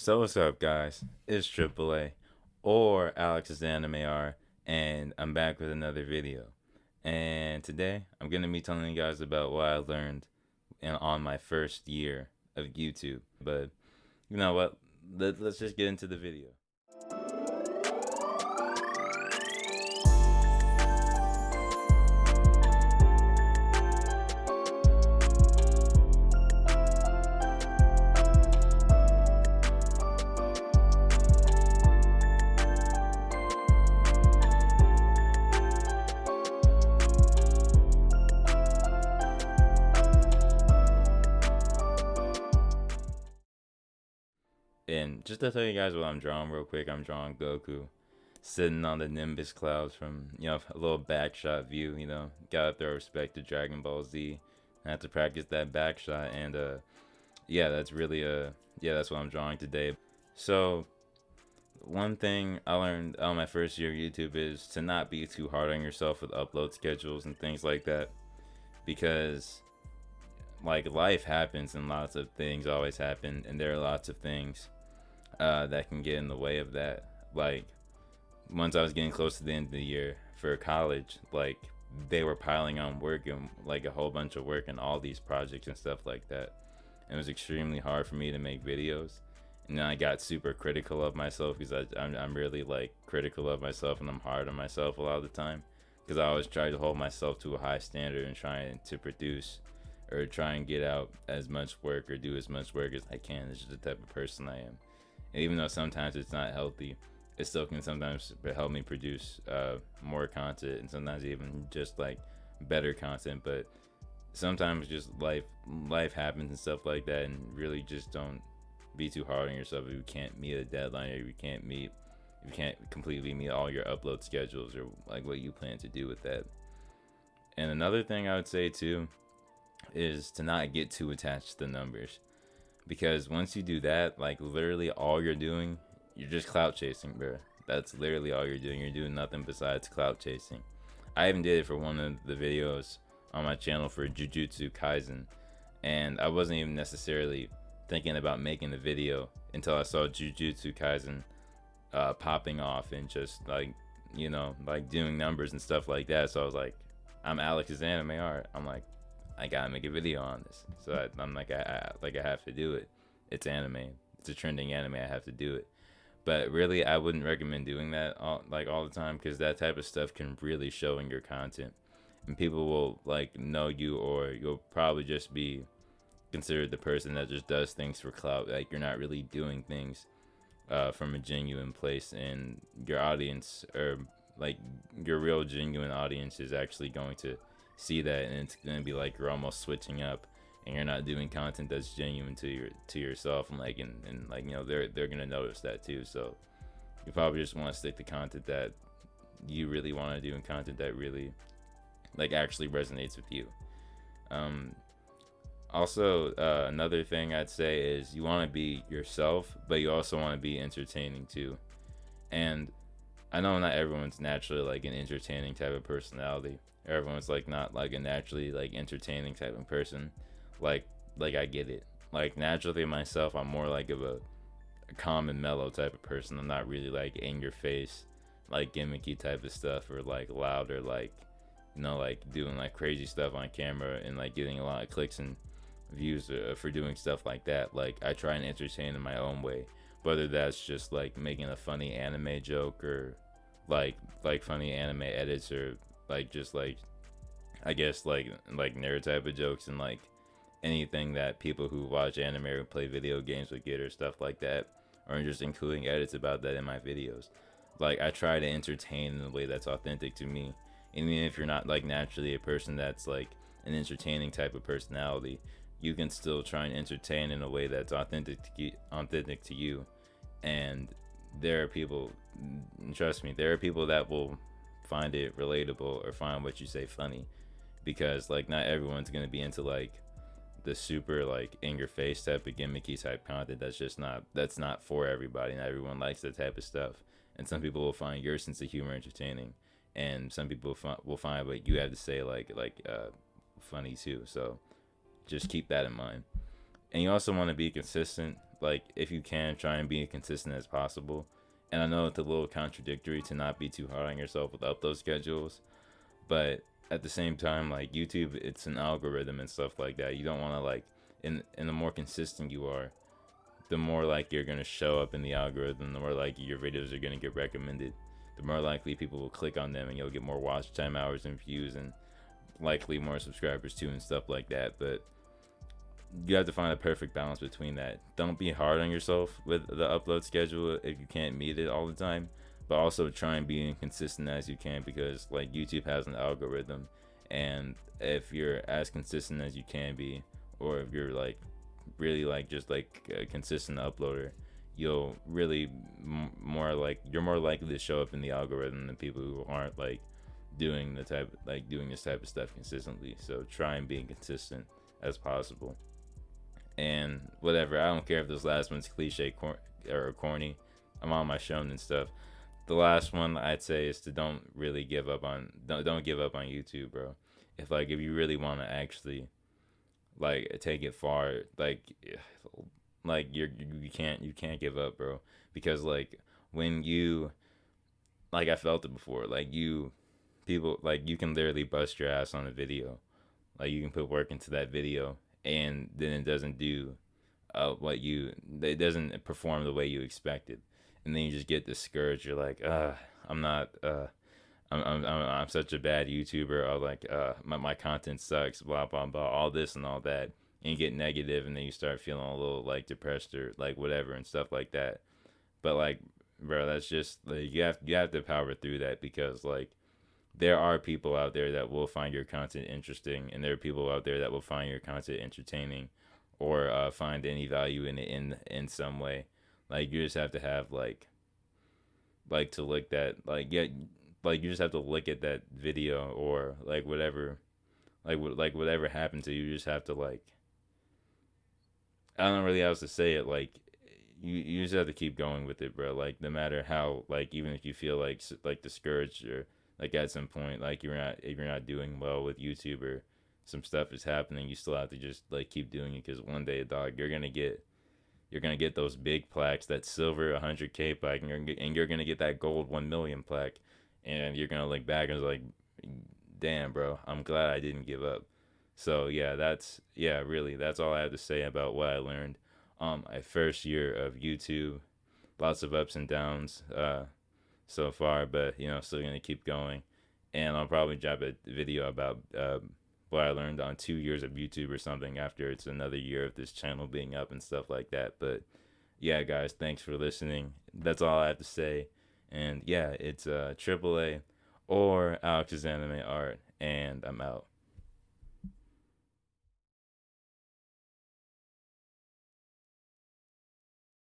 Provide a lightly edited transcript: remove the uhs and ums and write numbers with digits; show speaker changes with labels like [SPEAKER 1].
[SPEAKER 1] So what's up, guys? It's AAA, or Alex's Anime R, and I'm back with another video. And today, I'm gonna be telling you guys about what I learned on my first year of YouTube. But you know what? Let's just get into the video. And just to tell you guys what I'm drawing real quick, I'm drawing Goku sitting on the Nimbus clouds from, a little back shot view, Gotta throw respect to Dragon Ball Z. I have to practice that back shot, and yeah, that's really that's what I'm drawing today. So one thing I learned on my first year of YouTube is to not be too hard on yourself with upload schedules and things like that, because like life happens and lots of things always happen, and there are lots of things that can get in the way of that. Like once I was getting close to the end of the year for college, like they were piling on work and like a whole bunch of work and all these projects and stuff like that. And it was extremely hard for me to make videos. And then I got super critical of myself because I'm really like critical of myself, and I'm hard on myself a lot of the time because I always try to hold myself to a high standard and trying to produce or try and get out as much work or do as much work as I can. It's just the type of person I am. And even though sometimes it's not healthy, it still can sometimes help me produce more content, and sometimes even just like better content. But sometimes just life happens and stuff like that, and really just don't be too hard on yourself if you can't meet a deadline, or if you can't completely meet all your upload schedules or like what you plan to do with that. And another thing I would say too is to not get too attached to the numbers, because once you do that, like literally all you're doing, you're just clout chasing, bro. That's literally all you're doing. You're doing nothing besides clout chasing. I even did it for one of the videos on my channel for Jujutsu Kaisen, and I wasn't even necessarily thinking about making the video until I saw Jujutsu Kaisen popping off and just like like doing numbers and stuff like that. So I was like, I'm Alex's Anime Art. I'm like, I gotta make a video on this. So I'm like, I have to do it. It's anime. It's a trending anime. I have to do it. But really, I wouldn't recommend doing that all the time, because that type of stuff can really show in your content, and people will like know you, or you'll probably just be considered the person that just does things for clout. Like you're not really doing things from a genuine place, and your audience, or like your real genuine audience, is actually going to see that, and it's gonna be like you're almost switching up, and you're not doing content that's genuine to yourself, and like and like they're gonna notice that too. So you probably just want to stick to content that you really want to do, and content that really like actually resonates with you. um Also, another thing I'd say is you want to be yourself, but you also want to be entertaining too. And I know not everyone's naturally like an entertaining type of personality. Everyone's like not like a naturally like entertaining type of person. Like I get it. Like naturally myself, I'm more like of a calm and mellow type of person. I'm not really like in your face, like gimmicky type of stuff, or like loud, or like like doing like crazy stuff on camera and like getting a lot of clicks and views for doing stuff like that. Like I try and entertain in my own way, whether that's just like making a funny anime joke, or like funny anime edits, or like just like I guess like nerd type of jokes, and like anything that people who watch anime or play video games would get, or stuff like that, or just including edits about that in my videos. Like I try to entertain in a way that's authentic to me. And even if you're not like naturally a person that's like an entertaining type of personality, you can still try and entertain in a way that's authentic to you. And there are people, trust me, there are people that will find it relatable or find what you say funny, because like not everyone's gonna be into like the super like in your face type of gimmicky type content. That's not for everybody. Not everyone likes that type of stuff, and some people will find your sense of humor entertaining, and some people will find what you have to say like funny too. So just keep that in mind. And you also want to be consistent. Like, if you can, try and be consistent as possible. And I know it's a little contradictory to not be too hard on yourself with upload schedules, but at the same time, like YouTube, it's an algorithm and stuff like that. You don't want to like, in the more consistent you are, the more like you're gonna show up in the algorithm, the more like your videos are gonna get recommended, the more likely people will click on them, and you'll get more watch time hours and views, and likely more subscribers too, and stuff like that. But you have to find a perfect balance between that. Don't be hard on yourself with the upload schedule if you can't meet it all the time, but also try and be inconsistent as you can, because like YouTube has an algorithm, and if you're as consistent as you can be, or if you're like really like just like a consistent uploader, you'll really more like you're more likely to show up in the algorithm than people who aren't like doing this type of stuff consistently. So try and be consistent as possible. And whatever, I don't care if this last one's cliche or corny. I'm on my shown and stuff. The last one I'd say is to don't really give up on don't give up on YouTube, bro. If you really want to actually like take it far, like you can't give up, bro. Because like when you like I felt it before, like people like you can literally bust your ass on a video, like you can put work into that video, and then it doesn't do what you it doesn't perform the way you expected, and then you just get discouraged. You're like, I'm not I'm such a bad YouTuber, or like my content sucks, blah blah blah, all this and all that, and you get negative, and then you start feeling a little like depressed or like whatever and stuff like that. But like, bro, that's just like you have to power through that, because like there are people out there that will find your content interesting, and there are people out there that will find your content entertaining, or find any value in it in some way. Like you just have to have like to look that like yeah like you just have to look at that video, or like whatever like whatever happened to you. You just have to like I don't know really how else to say it. Like you just have to keep going with it, bro. Like no matter how like even if you feel like discouraged, or like at some point like if you're not doing well with YouTube, or some stuff is happening, you still have to just like keep doing it, because one day, dog, you're gonna get those big plaques, that silver 100K plaque, and you're gonna get that gold 1 million plaque, and you're gonna look back and it's like, damn, bro, I'm glad I didn't give up. So yeah, really, that's all I have to say about what I learned. My first year of YouTube, lots of ups and downs so far, but still gonna keep going, and I'll probably drop a video about what I learned on 2 years of YouTube or something after it's another year of this channel being up and stuff like that. But yeah, guys, thanks for listening. That's all I have to say. And yeah, it's AAA or Alex's Anime Art, and I'm out.